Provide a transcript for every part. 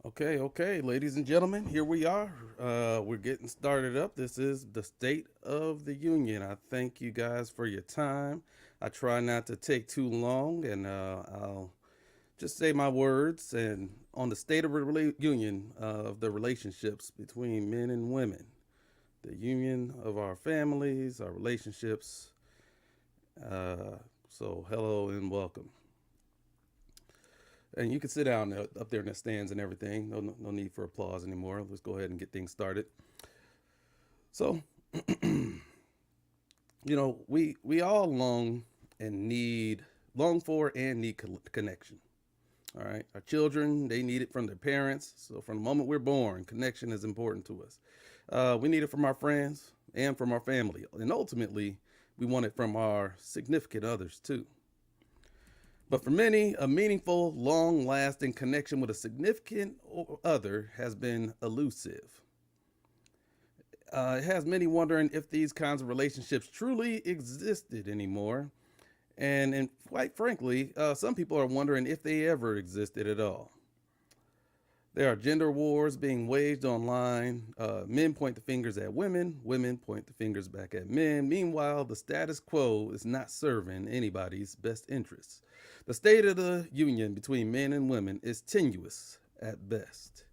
Okay, ladies and gentlemen, here we are. We're getting started up. This is the State of the Union. I thank you guys for your time. I try not to take too long, and I'll just say my words and on the State of the Union of the relationships between men and women, the union of our families, our relationships. Uh, so, hello and welcome. And you can sit down up there in the stands and everything. No need for applause anymore. Let's go ahead and get things started. So, we all long for and need connection. All right, our children they need it from their parents. So from the moment we're born, connection is important to us. We need it from our friends and from our family, and ultimately, we want it from our significant others too. But for many, a meaningful, long lasting connection with a significant other has been elusive. It has many wondering if these kinds of relationships truly existed anymore. And quite frankly, some people are wondering if they ever existed at all. There are gender wars being waged online. Men point the fingers at women, women point the fingers back at men. Meanwhile, the status quo is not serving anybody's best interests. The state of the union between men and women is tenuous at best.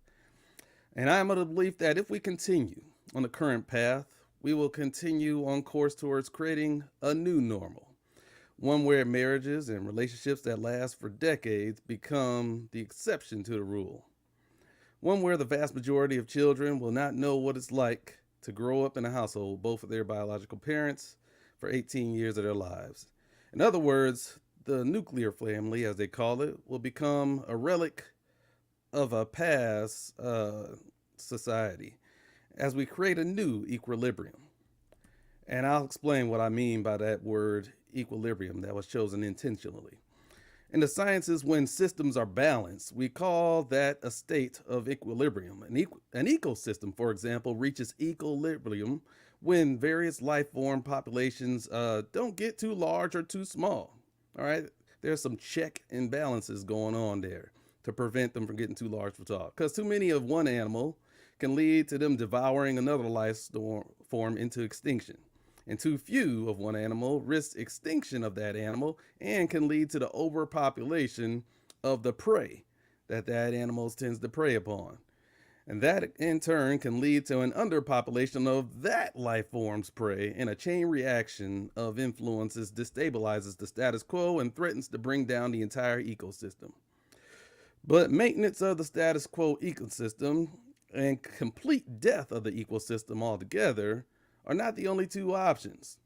And I am of the belief that if we continue on the current path, we will continue on course towards creating a new normal, one where marriages and relationships that last for decades become the exception to the rule, one where the vast majority of children will not know what it's like to grow up in a household, both of their biological parents, for 18 years of their lives. In other words, the nuclear family, as they call it, will become a relic of a past society as we create a new equilibrium. And I'll explain what I mean by that word equilibrium that was chosen intentionally. In the sciences, when systems are balanced, we call that a state of equilibrium. An ecosystem, for example, reaches equilibrium when various life form populations don't get too large or too small. All right, there's some check and balances going on there to prevent them from getting too large for tall. Because too many of one animal can lead to them devouring another life form into extinction, and too few of one animal risk extinction of that animal and can lead to the overpopulation of the prey that animal tends to prey upon. And that in turn can lead to an underpopulation of that life form's prey, and a chain reaction of influences destabilizes the status quo and threatens to bring down the entire ecosystem. But maintenance of the status quo ecosystem and complete death of the ecosystem altogether are not the only two options.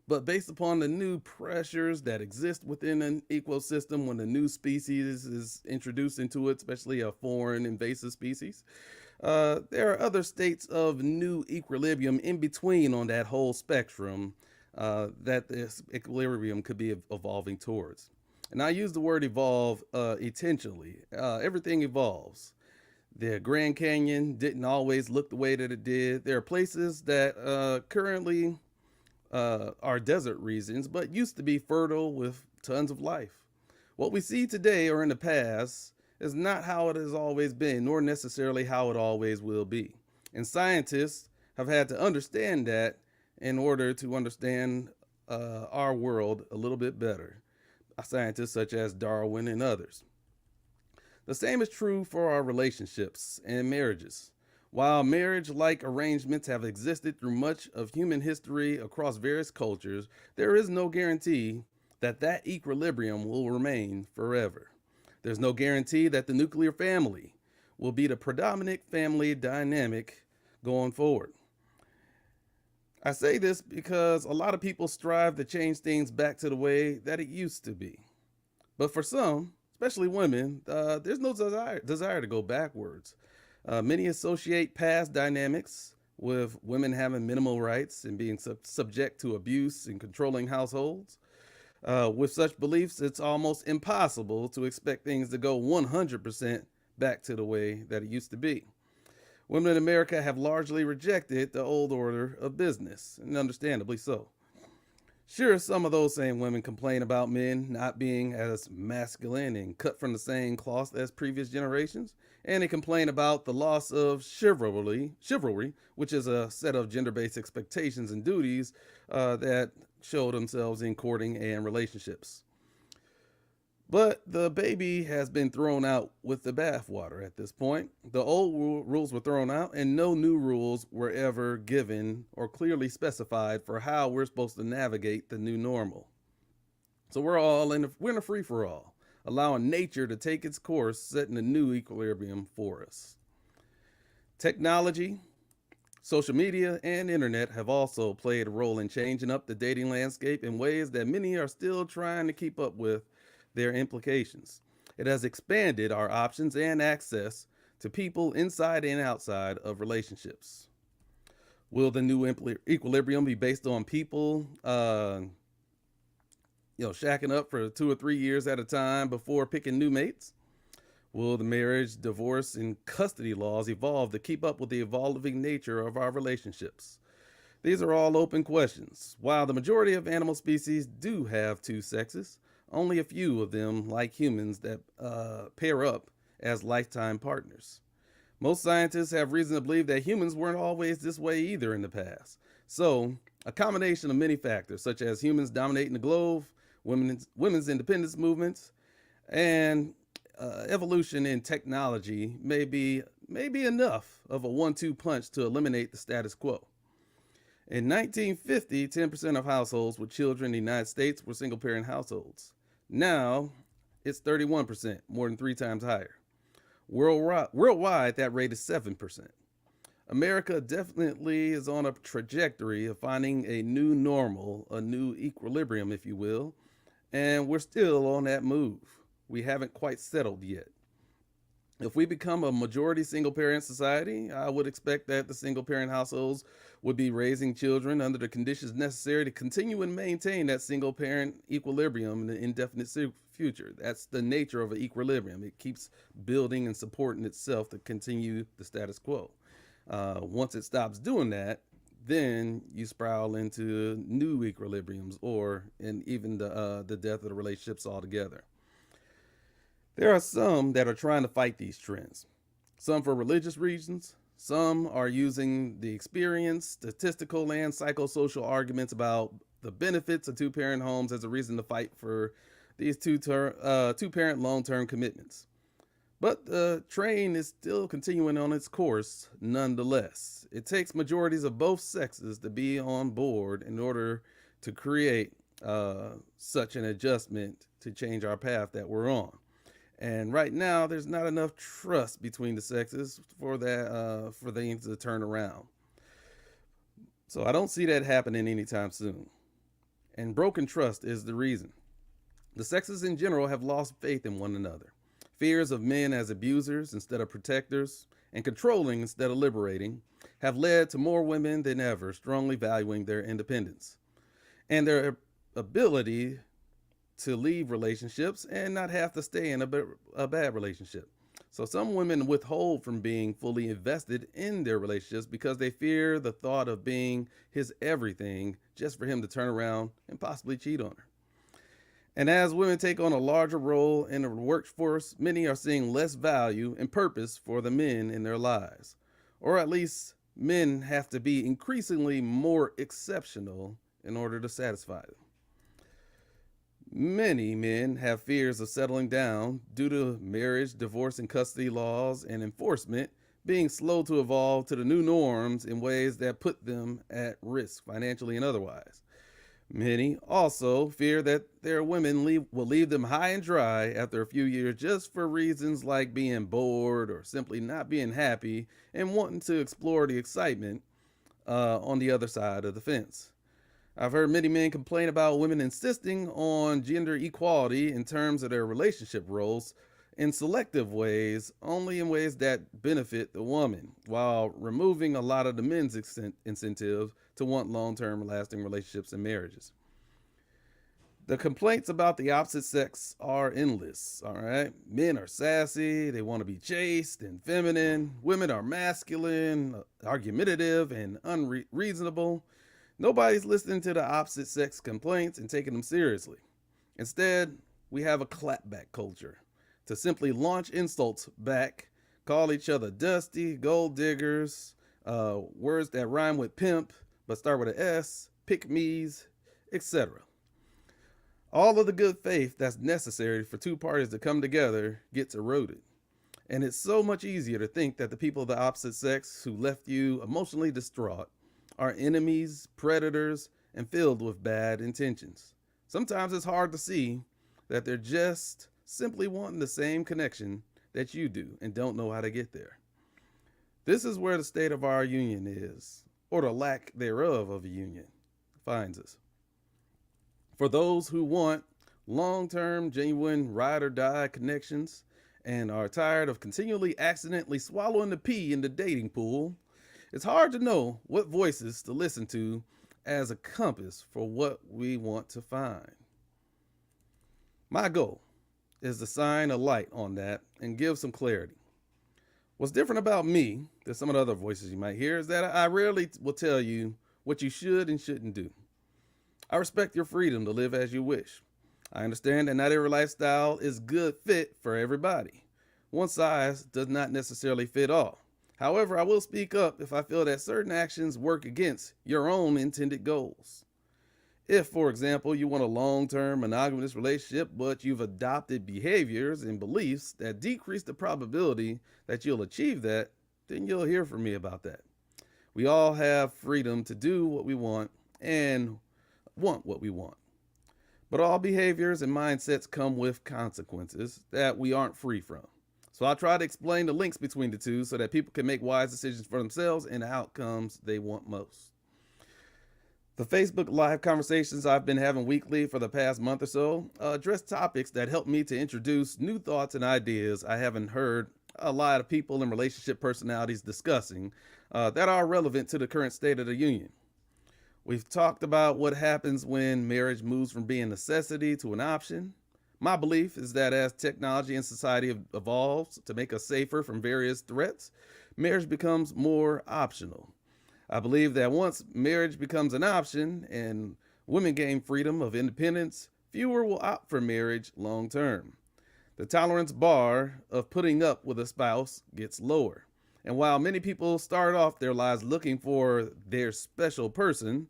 But based upon the new pressures that exist within an ecosystem when a new species is introduced into it, especially a foreign invasive species, there are other states of new equilibrium in between on that whole spectrum that this equilibrium could be evolving towards. And I use the word evolve intentionally. Everything evolves. The Grand Canyon didn't always look the way that it did. There are places that currently are desert regions, but used to be fertile with tons of life. What we see today or in the past is not how it has always been, nor necessarily how it always will be. And scientists have had to understand that in order to understand our world a little bit better. Scientists such as Darwin and others. The same is true for our relationships and marriages. While marriage like arrangements have existed through much of human history across various cultures, there is no guarantee that that equilibrium will remain forever. There's no guarantee that the nuclear family will be the predominant family dynamic going forward. I say this because a lot of people strive to change things back to the way that it used to be. But for some, especially women, there's no desire to go backwards. Many associate past dynamics with women having minimal rights and being subject to abuse and controlling households. With such beliefs, it's almost impossible to expect things to go 100% back to the way that it used to be. Women in America have largely rejected the old order of business, and understandably so. Sure, some of those same women complain about men not being as masculine and cut from the same cloth as previous generations, and they complain about the loss of chivalry, which is a set of gender-based expectations and duties that show themselves in courting and relationships. But the baby has been thrown out with the bathwater at this point. The old rules were thrown out, and no new rules were ever given or clearly specified for how we're supposed to navigate the new normal. So we're in a free for all, allowing nature to take its course, setting a new equilibrium for us. Technology, social media, and internet have also played a role in changing up the dating landscape in ways that many are still trying to keep up with their implications. It has expanded our options and access to people inside and outside of relationships. Will the new equilibrium be based on people, shacking up for 2 or 3 years at a time before picking new mates? Will the marriage, divorce, and custody laws evolve to keep up with the evolving nature of our relationships? These are all open questions. While the majority of animal species do have two sexes, only a few of them, like humans, that pair up as lifetime partners. Most scientists have reason to believe that humans weren't always this way either in the past. So, a combination of many factors, such as humans dominating the globe, women's independence movements, and evolution in technology may be enough of a 1-2 punch to eliminate the status quo. In 1950, 10% of households with children in the United States were single parent households. Now, it's 31%, more than 3 times higher. Worldwide, that rate is 7%. America definitely is on a trajectory of finding a new normal, a new equilibrium, if you will, and we're still on that move. We haven't quite settled yet. If we become a majority single parent society, I would expect that the single parent households would be raising children under the conditions necessary to continue and maintain that single parent equilibrium in the indefinite future. That's the nature of an equilibrium. It keeps building and supporting itself to continue the status quo. Once it stops doing that, then you spiral into new equilibriums and even the death of the relationships altogether. There are some that are trying to fight these trends, some for religious reasons, some are using the experience, statistical, and psychosocial arguments about the benefits of two parent homes as a reason to fight for these two parent long term commitments. But the train is still continuing on its course nonetheless. It takes majorities of both sexes to be on board in order to create such an adjustment to change our path that we're on. And right now, there's not enough trust between the sexes for things to turn around. So I don't see that happening anytime soon. And broken trust is the reason. The sexes in general have lost faith in one another. Fears of men as abusers instead of protectors and controlling instead of liberating have led to more women than ever strongly valuing their independence and their ability to leave relationships and not have to stay in a bad relationship. So some women withhold from being fully invested in their relationships because they fear the thought of being his everything just for him to turn around and possibly cheat on her. And as women take on a larger role in the workforce, many are seeing less value and purpose for the men in their lives. Or at least men have to be increasingly more exceptional in order to satisfy them. Many men have fears of settling down due to marriage, divorce, and custody laws and enforcement being slow to evolve to the new norms in ways that put them at risk financially and otherwise. Many also fear that their women will leave them high and dry after a few years just for reasons like being bored or simply not being happy and wanting to explore the excitement on the other side of the fence. I've heard many men complain about women insisting on gender equality in terms of their relationship roles in selective ways, only in ways that benefit the woman, while removing a lot of the men's incentive to want long-term lasting relationships and marriages. The complaints about the opposite sex are endless, all right? Men are sassy, they want to be chaste and feminine. Women are masculine, argumentative, and unreasonable. Nobody's listening to the opposite sex complaints and taking them seriously. Instead, we have a clapback culture to simply launch insults back, call each other dusty, gold diggers, words that rhyme with pimp but start with an S, pick me's, etc. All of the good faith that's necessary for two parties to come together gets eroded. And it's so much easier to think that the people of the opposite sex who left you emotionally distraught are enemies, predators, and filled with bad intentions. Sometimes it's hard to see that they're just simply wanting the same connection that you do and don't know how to get there. This is where the state of our union is, or the lack thereof of a union, finds us. For those who want long term, genuine, ride or die connections and are tired of continually accidentally swallowing the pee in the dating pool, it's hard to know what voices to listen to as a compass for what we want to find. My goal is to shine a light on that and give some clarity. What's different about me than some of the other voices you might hear is that I rarely will tell you what you should and shouldn't do. I respect your freedom to live as you wish. I understand that not every lifestyle is good fit for everybody. One size does not necessarily fit all. However, I will speak up if I feel that certain actions work against your own intended goals. If, for example, you want a long-term monogamous relationship, but you've adopted behaviors and beliefs that decrease the probability that you'll achieve that, then you'll hear from me about that. We all have freedom to do what we want and want what we want. But all behaviors and mindsets come with consequences that we aren't free from. So I'll try to explain the links between the two so that people can make wise decisions for themselves and the outcomes they want most. The Facebook Live conversations I've been having weekly for the past month or so address topics that help me to introduce new thoughts and ideas I haven't heard a lot of people and relationship personalities discussing that are relevant to the current state of the union. We've talked about what happens when marriage moves from being a necessity to an option. My belief is that as technology and society evolves to make us safer from various threats, marriage becomes more optional. I believe that once marriage becomes an option and women gain freedom of independence, fewer will opt for marriage long term. The tolerance bar of putting up with a spouse gets lower. And while many people start off their lives looking for their special person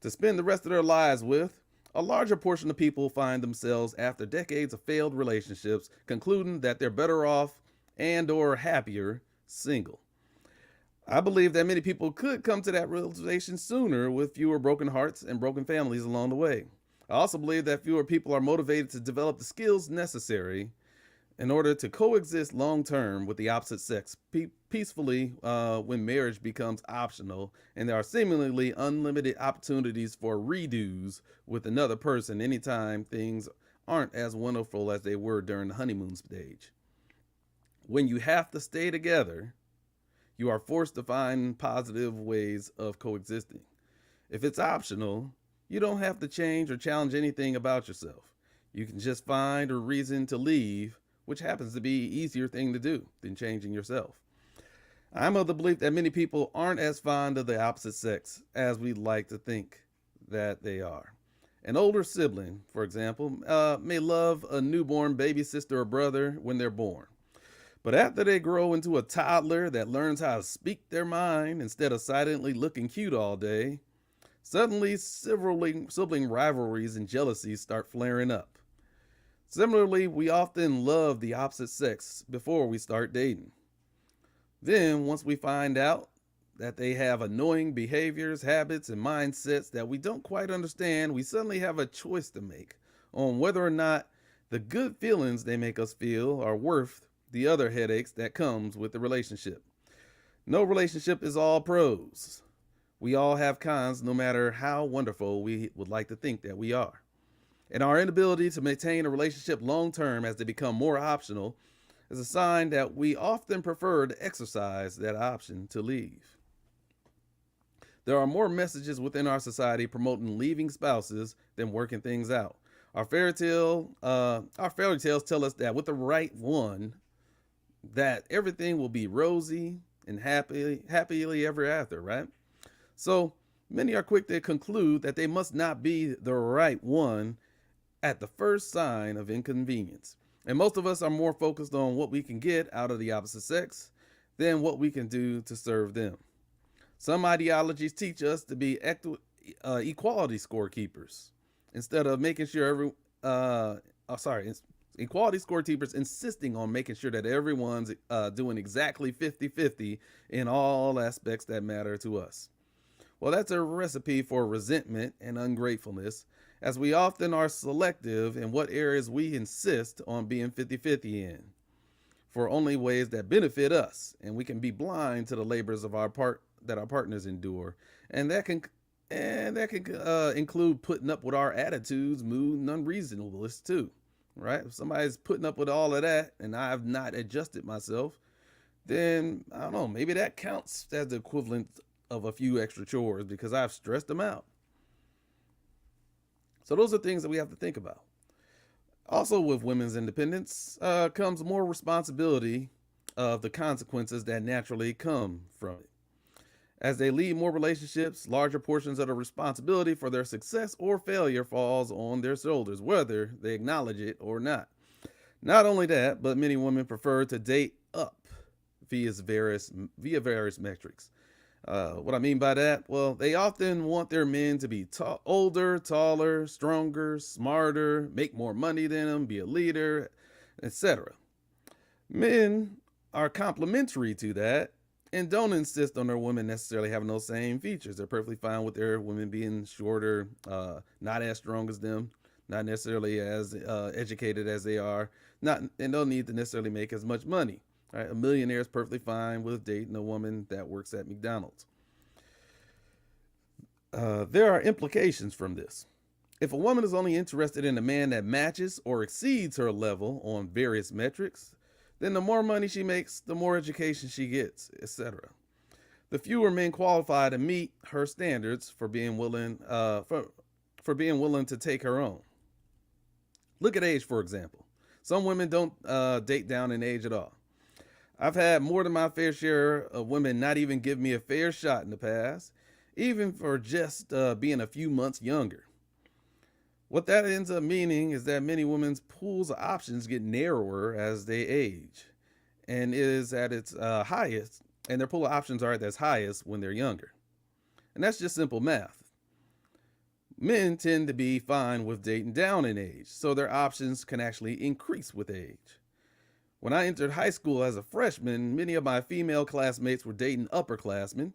to spend the rest of their lives with, a larger portion of people find themselves after decades of failed relationships concluding that they're better off and or happier single. I believe that many people could come to that realization sooner with fewer broken hearts and broken families along the way. I also believe that fewer people are motivated to develop the skills necessary in order to coexist long term with the opposite sex peacefully when marriage becomes optional and there are seemingly unlimited opportunities for redos with another person anytime things aren't as wonderful as they were during the honeymoon stage. When you have to stay together, you are forced to find positive ways of coexisting. If it's optional, you don't have to change or challenge anything about yourself. You can just find a reason to leave, which happens to be an easier thing to do than changing yourself. I'm of the belief that many people aren't as fond of the opposite sex as we'd like to think that they are. An older sibling, for example, may love a newborn baby sister or brother when they're born. But after they grow into a toddler that learns how to speak their mind instead of silently looking cute all day, suddenly sibling rivalries and jealousies start flaring up. Similarly, we often love the opposite sex before we start dating. Then, once we find out that they have annoying behaviors, habits, and mindsets that we don't quite understand, we suddenly have a choice to make on whether or not the good feelings they make us feel are worth the other headaches that comes with the relationship. No relationship is all pros. We all have cons, no matter how wonderful we would like to think that we are. And our inability to maintain a relationship long term as they become more optional is a sign that we often prefer to exercise that option to leave. There are more messages within our society promoting leaving spouses than working things out. Our fairy tales tell us that with the right one, that everything will be rosy and happily ever after, right? So Many are quick to conclude that they must not be the right one at the first sign of inconvenience. And most of us are more focused on what we can get out of the opposite sex than what we can do to serve them. Some ideologies teach us to be equality scorekeepers instead of making sure equality scorekeepers insisting on making sure that everyone's doing exactly 50-50 in all aspects that matter to us. Well, that's a recipe for resentment and ungratefulness, as we often are selective in what areas we insist on being 50-50 in, for only ways that benefit us, and we can be blind to the labors of our partners endure, and that can include putting up with our attitudes, mood, and unreasonableness too, right? If somebody's putting up with all of that, and I have not adjusted myself, then I don't know, maybe that counts as the equivalent of a few extra chores because I've stressed them out. So those are things that we have to think about. Also, with women's independence comes more responsibility of the consequences that naturally come from it. As they lead more relationships, larger portions of the responsibility for their success or failure falls on their shoulders, whether they acknowledge it or not. Not only that, but many women prefer to date up via various metrics. What I mean by that, well, they often want their men to be older, taller, stronger, smarter, make more money than them, be a leader, etc. Men are complementary to that and don't insist on their women necessarily having those same features. They're perfectly fine with their women being shorter, not as strong as them, not necessarily as educated as they are, and don't need to necessarily make as much money. Right? A millionaire is perfectly fine with dating a woman that works at McDonald's. There are implications from this. If a woman is only interested in a man that matches or exceeds her level on various metrics, then the more money she makes, the more education she gets, etc. The fewer men qualify to meet her standards for being willing to take her on. Look at age, for example. Some women don't date down in age at all. I've had more than my fair share of women not even give me a fair shot in the past, even for just being a few months younger. What that ends up meaning is that many women's pools of options get narrower as they age, and is at its highest, and their pool of options are at its highest when they're younger. And that's just simple math. Men tend to be fine with dating down in age, so their options can actually increase with age. When I entered high school as a freshman, many of my female classmates were dating upperclassmen,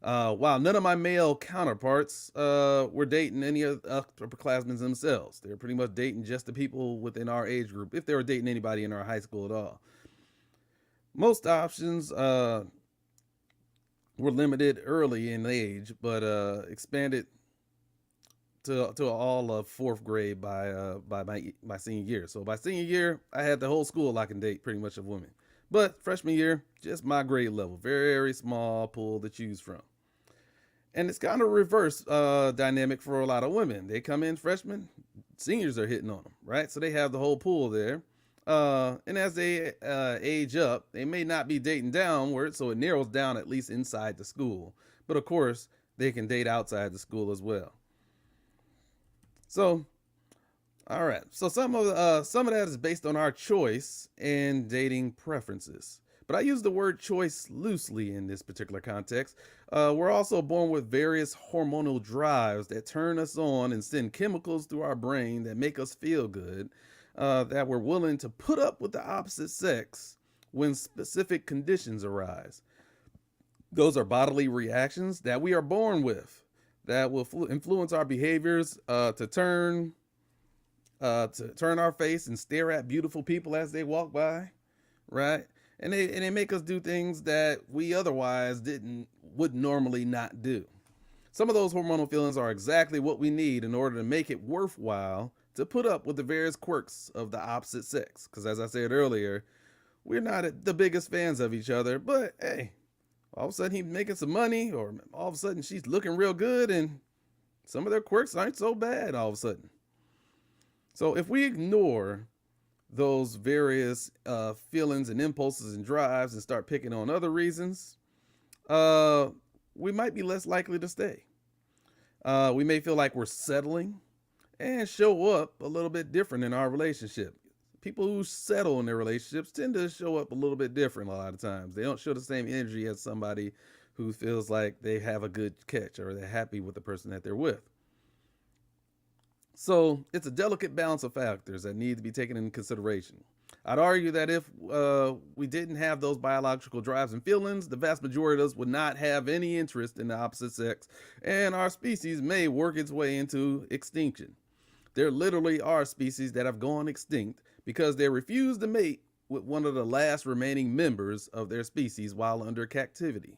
while none of my male counterparts were dating any of the upperclassmen themselves. They were pretty much dating just the people within our age group, if they were dating anybody in our high school at all. Most options were limited early in age, but expanded to all of fourth grade by my senior year. So by senior year, I had the whole school I can date pretty much of women. But freshman year, just my grade level, very small pool to choose from. And it's kind of a reverse dynamic for a lot of women. They come in freshmen, seniors are hitting on them, right? So they have the whole pool there. And as they age up, they may not be dating downward, so it narrows down at least inside the school. But of course, they can date outside the school as well. So, all right. So some of that is based on our choice and dating preferences. But I use the word choice loosely in this particular context. We're also born with various hormonal drives that turn us on and send chemicals through our brain that make us feel good, that we're willing to put up with the opposite sex when specific conditions arise. Those are bodily reactions that we are born with that will influence our behaviors to turn our face and stare at beautiful people as they walk by, right? And they make us do things that we otherwise would normally not do. Some of those hormonal feelings are exactly what we need in order to make it worthwhile to put up with the various quirks of the opposite sex. Because as I said earlier, we're not the biggest fans of each other, but hey, all of a sudden he's making some money, or all of a sudden she's looking real good, and some of their quirks aren't so bad all of a sudden. So if we ignore those various feelings and impulses and drives and start picking on other reasons, we might be less likely to stay. We may feel like we're settling and show up a little bit different in our relationship. People who settle in their relationships tend to show up a little bit different a lot of times. They don't show the same energy as somebody who feels like they have a good catch or they're happy with the person that they're with. So it's a delicate balance of factors that need to be taken into consideration. I'd argue that if we didn't have those biological drives and feelings, the vast majority of us would not have any interest in the opposite sex, and our species may work its way into extinction. There literally are species that have gone extinct because they refuse to mate with one of the last remaining members of their species while under captivity.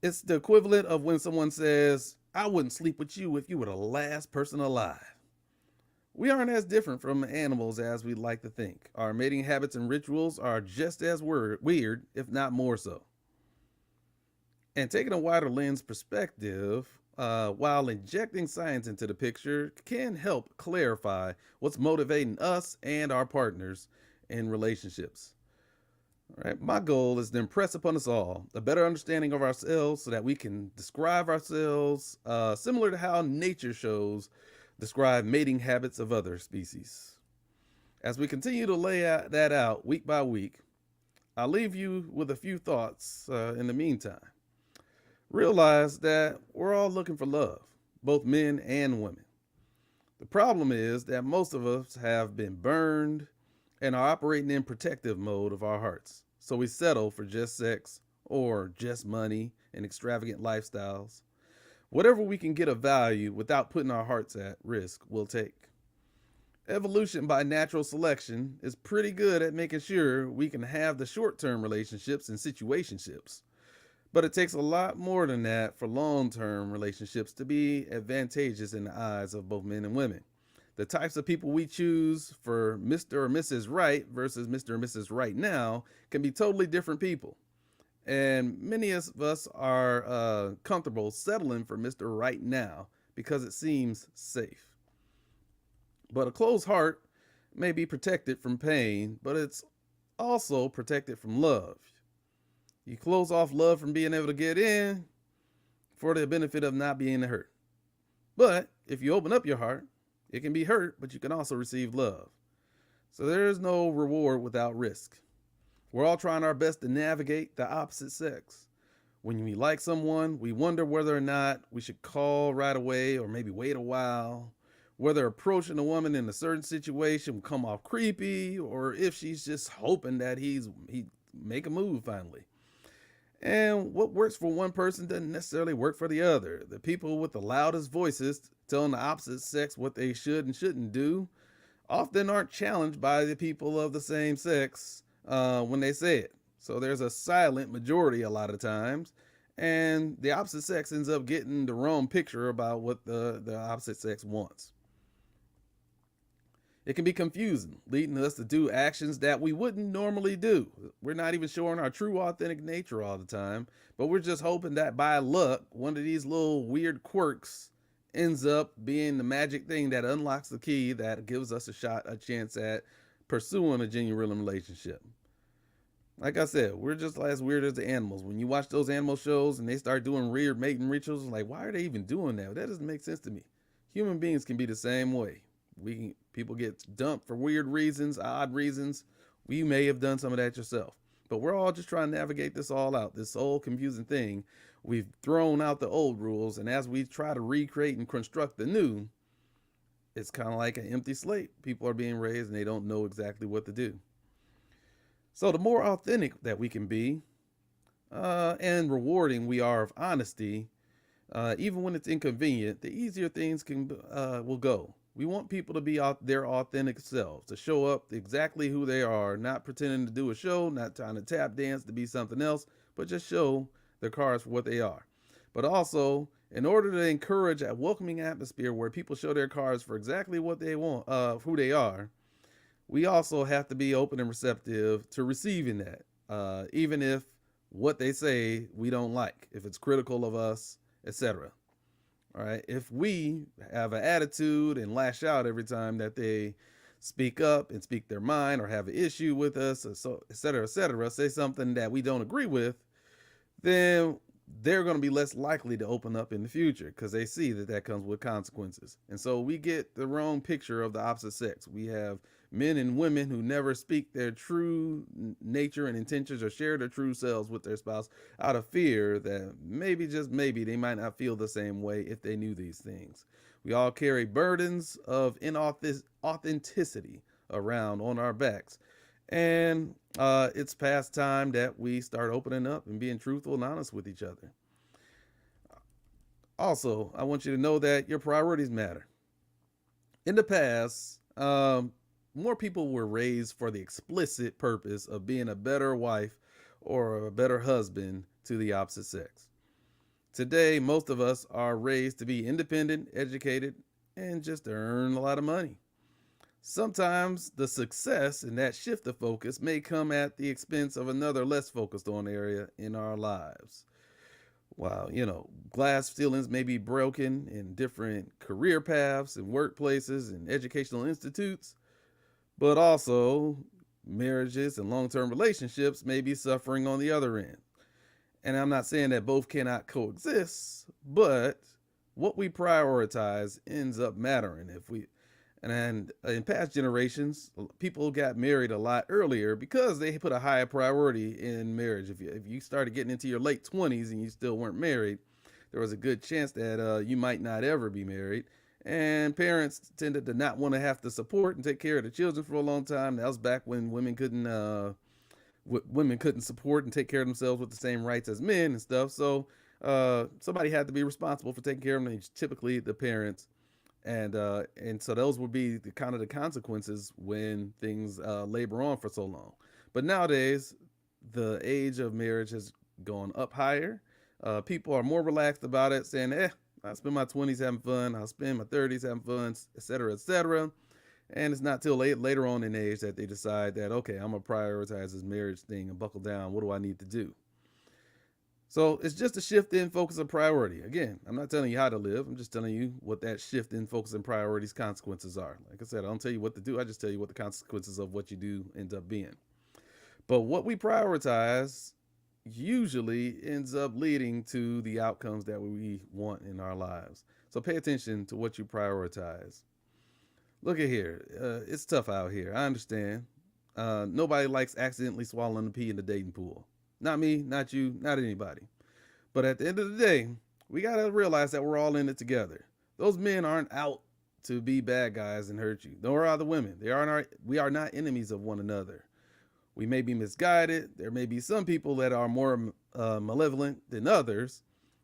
It's the equivalent of when someone says, I wouldn't sleep with you if you were the last person alive. We aren't as different from animals as we'd like to think. Our mating habits and rituals are just as weird, if not more so. And taking a wider lens perspective, while injecting science into the picture, can help clarify what's motivating us and our partners in relationships. All right, my goal is to impress upon us all a better understanding of ourselves so that we can describe ourselves similar to how nature shows describe mating habits of other species. As we continue to lay that out week by week, I'll leave you with a few thoughts in the meantime. Realize that we're all looking for love, both men and women. The problem is that most of us have been burned and are operating in protective mode of our hearts. So we settle for just sex or just money and extravagant lifestyles. Whatever we can get of value without putting our hearts at risk, we'll take. Evolution by natural selection is pretty good at making sure we can have the short-term relationships and situationships. But it takes a lot more than that for long-term relationships to be advantageous in the eyes of both men and women. The types of people we choose for Mr. or Mrs. Right versus Mr. or Mrs. Right now can be totally different people. And many of us are comfortable settling for Mr. Right now because it seems safe. But a closed heart may be protected from pain, but it's also protected from love. You close off love from being able to get in for the benefit of not being hurt. But if you open up your heart, it can be hurt, but you can also receive love. So there is no reward without risk. We're all trying our best to navigate the opposite sex. When we like someone, we wonder whether or not we should call right away or maybe wait a while, whether approaching a woman in a certain situation will come off creepy, or if she's just hoping that he make a move finally. And what works for one person doesn't necessarily work for the other. The people with the loudest voices telling the opposite sex what they should and shouldn't do often aren't challenged by the people of the same sex when they say it. So there's a silent majority a lot of times, and the opposite sex ends up getting the wrong picture about what the opposite sex wants. It can be confusing, leading us to do actions that we wouldn't normally do. We're not even showing our true authentic nature all the time, but we're just hoping that by luck, one of these little weird quirks ends up being the magic thing that unlocks the key that gives us a chance at pursuing a genuine relationship. Like I said, we're just as weird as the animals. When you watch those animal shows and they start doing weird mating rituals, like, why are they even doing that? That doesn't make sense to me. Human beings can be the same way. People get dumped for weird reasons, odd reasons. You may have done some of that yourself. But we're all just trying to navigate this all out, this whole confusing thing. We've thrown out the old rules, and as we try to recreate and construct the new, it's kind of like an empty slate. People are being raised and they don't know exactly what to do. So the more authentic that we can be, and rewarding we are of honesty, even when it's inconvenient, the easier things will go. We want people to be out their authentic selves, to show up exactly who they are, not pretending to do a show, not trying to tap dance to be something else, but just show their cards for what they are. But also, in order to encourage a welcoming atmosphere where people show their cards for exactly what they want, who they are, we also have to be open and receptive to receiving that, even if what they say we don't like, if it's critical of us, etc. All right. If we have an attitude and lash out every time that they speak up and speak their mind or have an issue with us, or so, et cetera, say something that we don't agree with, then they're going to be less likely to open up in the future because they see that that comes with consequences. And so we get the wrong picture of the opposite sex. We have men and women who never speak their true nature and intentions or share their true selves with their spouse out of fear that maybe, just maybe, they might not feel the same way if they knew these things. We all carry burdens of inauthenticity around on our backs. And it's past time that we start opening up and being truthful and honest with each other. Also, I want you to know that your priorities matter. In the past, more people were raised for the explicit purpose of being a better wife or a better husband to the opposite sex. Today, most of us are raised to be independent, educated, and just to earn a lot of money. Sometimes the success in that shift of focus may come at the expense of another less focused on area in our lives. While, glass ceilings may be broken in different career paths and workplaces and educational institutes, but also marriages and long-term relationships may be suffering on the other end. And I'm not saying that both cannot coexist, but what we prioritize ends up mattering. And in past generations, people got married a lot earlier because they put a higher priority in marriage. If you started getting into your late 20s and you still weren't married, there was a good chance that you might not ever be married. And parents tended to not want to have to support and take care of the children for a long time. That was back when women couldn't support and take care of themselves with the same rights as men and stuff. So somebody had to be responsible for taking care of them, typically the parents. And so those would be the kind of the consequences when things labor on for so long. But nowadays, the age of marriage has gone up higher. People are more relaxed about it, saying, I spend my 20s having fun, I'll spend my 30s having fun, et cetera, et cetera. And it's not till later on in age that they decide that, okay, I'm going to prioritize this marriage thing and buckle down. What do I need to do? So it's just a shift in focus and priority. Again, I'm not telling you how to live. I'm just telling you what that shift in focus and priorities consequences are. Like I said, I don't tell you what to do. I just tell you what the consequences of what you do end up being. But what we prioritize usually ends up leading to the outcomes that we want in our lives. So pay attention to what you prioritize. Look at here. It's tough out here. I understand. Nobody likes accidentally swallowing the pee in the dating pool. Not me, not you, not anybody. But at the end of the day, we got to realize that we're all in it together. Those men aren't out to be bad guys and hurt you. Nor are the women. We are not enemies of one another. We may be misguided. There may be some people that are more malevolent than others.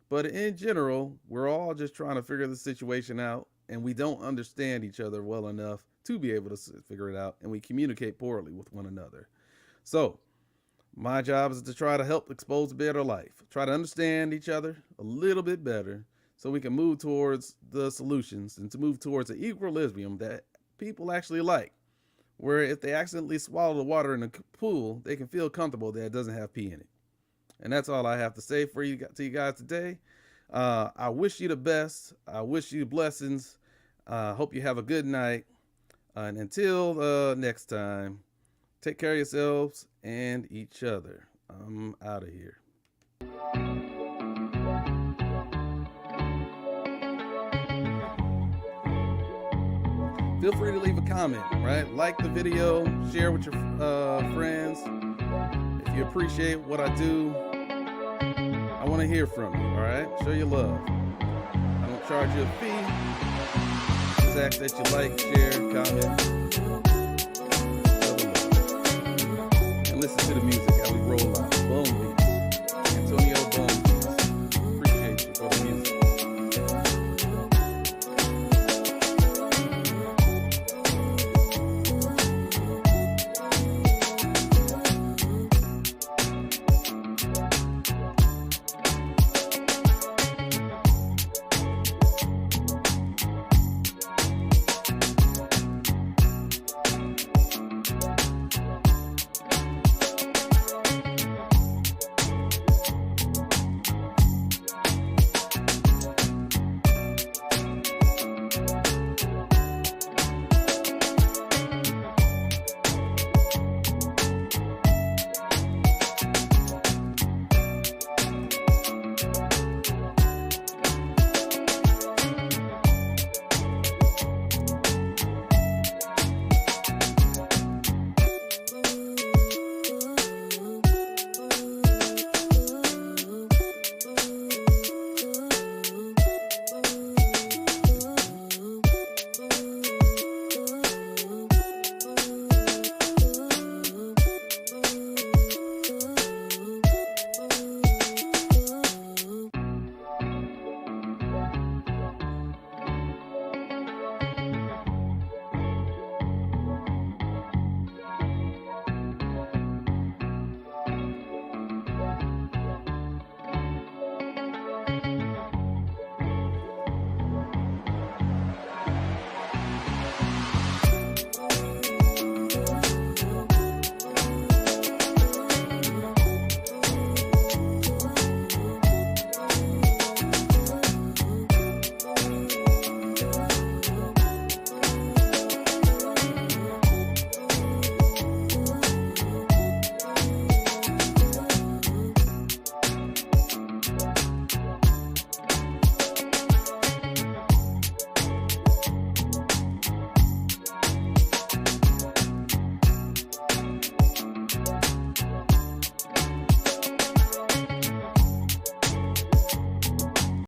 But in general, we're all just trying to figure the situation out. And we don't understand each other well enough to be able to figure it out. And we communicate poorly with one another. So my job is to try to help expose a better life. Try to understand each other a little bit better so we can move towards the solutions and to move towards an equilibrium that people actually like. Where if they accidentally swallow the water in the pool, they can feel comfortable that it doesn't have pee in it. And that's all I have to say to you guys today. I wish you the best. I wish you blessings. Hope you have a good night. And until next time, take care of yourselves and each other. I'm out of here. Feel free to leave a comment, right? Like the video, share with your friends. If you appreciate what I do, I want to hear from you, all right? Show your love. I don't charge you a fee. Just ask that you like, share, comment, and listen to the music as we roll out.